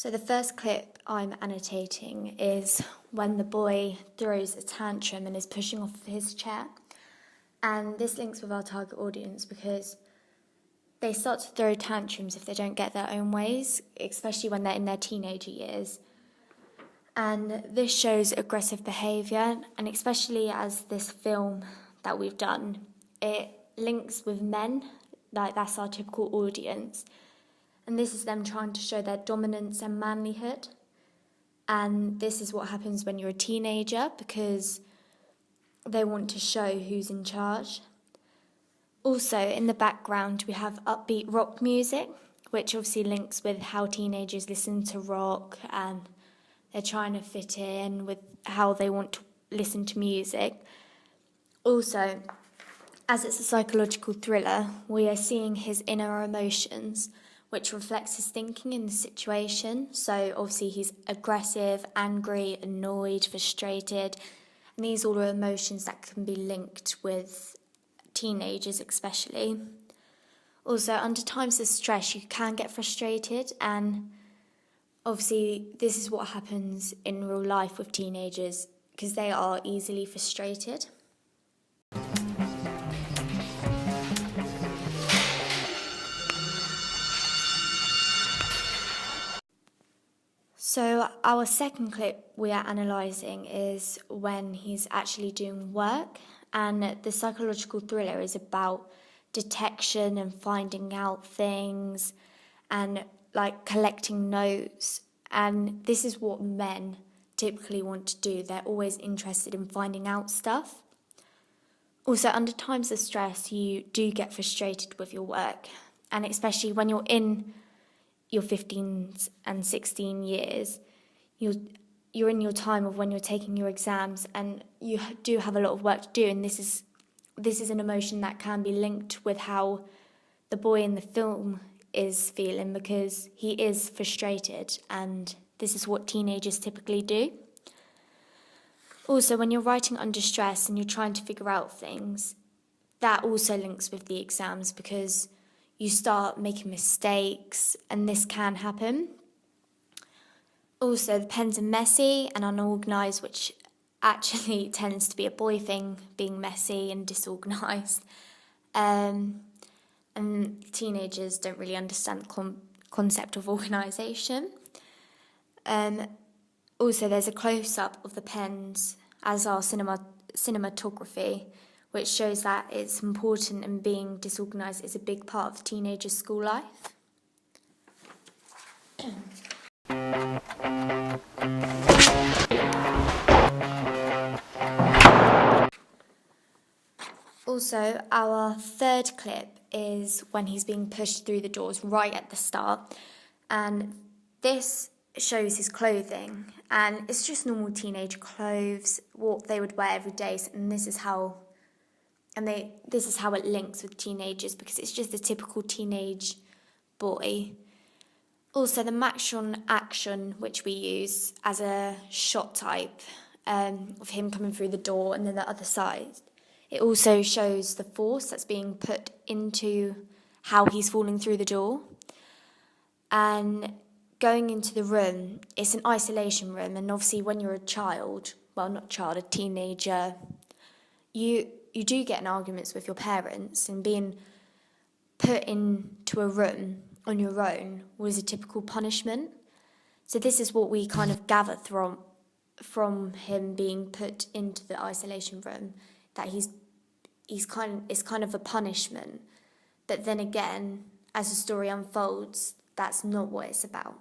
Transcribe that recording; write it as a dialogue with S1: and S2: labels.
S1: So the first clip I'm annotating is when the boy throws a tantrum and is pushing off his chair. And this links with our target audience because they start to throw tantrums if they don't get their own ways, especially when they're in their teenager years. And this shows aggressive behaviour, and especially as this film that we've done, it links with men, like that's our typical audience. And this is them trying to show their dominance and manlyhood. And this is what happens when you're a teenager because they want to show who's in charge. Also, in the background, we have upbeat rock music, which obviously links with how teenagers listen to rock and they're trying to fit in with how they want to listen to music. Also, as it's a psychological thriller, we are seeing his inner emotions, which reflects his thinking in the situation. So obviously he's aggressive, angry, annoyed, frustrated, and these all are emotions that can be linked with teenagers especially. Also, under times of stress, you can get frustrated, and obviously this is what happens in real life with teenagers because they are easily frustrated. So our second clip we are analysing is when he's actually doing work, and the psychological thriller is about detection and finding out things and like collecting notes, and this is what men typically want to do. They're always interested in finding out stuff. Also, under times of stress, you do get frustrated with your work, and especially when you're in your 15 and 16 years, you're in your time of when you're taking your exams and you do have a lot of work to do, and this is an emotion that can be linked with how the boy in the film is feeling because he is frustrated, and this is what teenagers typically do. Also, when you're writing under stress and you're trying to figure out things, that also links with the exams because you start making mistakes, and this can happen. Also, the pens are messy and unorganised, which actually tends to be a boy thing, being messy and disorganised. And teenagers don't really understand the concept of organisation. Also, there's a close-up of the pens as our cinematography, which shows that it's important and being disorganised is a big part of teenagers' school life. Also, our third clip is when he's being pushed through the doors right at the start, and this shows his clothing, and it's just normal teenage clothes, what they would wear every day, and this is how it links with teenagers because it's just a typical teenage boy. Also, the Maxon action, which we use as a shot type of him coming through the door and then the other side, it also shows the force that's being put into how he's falling through the door. And going into the room, it's an isolation room, and obviously when you're a teenager, you do get in arguments with your parents, and being put into a room on your own was a typical punishment. So this is what we kind of gather from him being put into the isolation room, that it's kind of a punishment. But then again, as the story unfolds, that's not what it's about.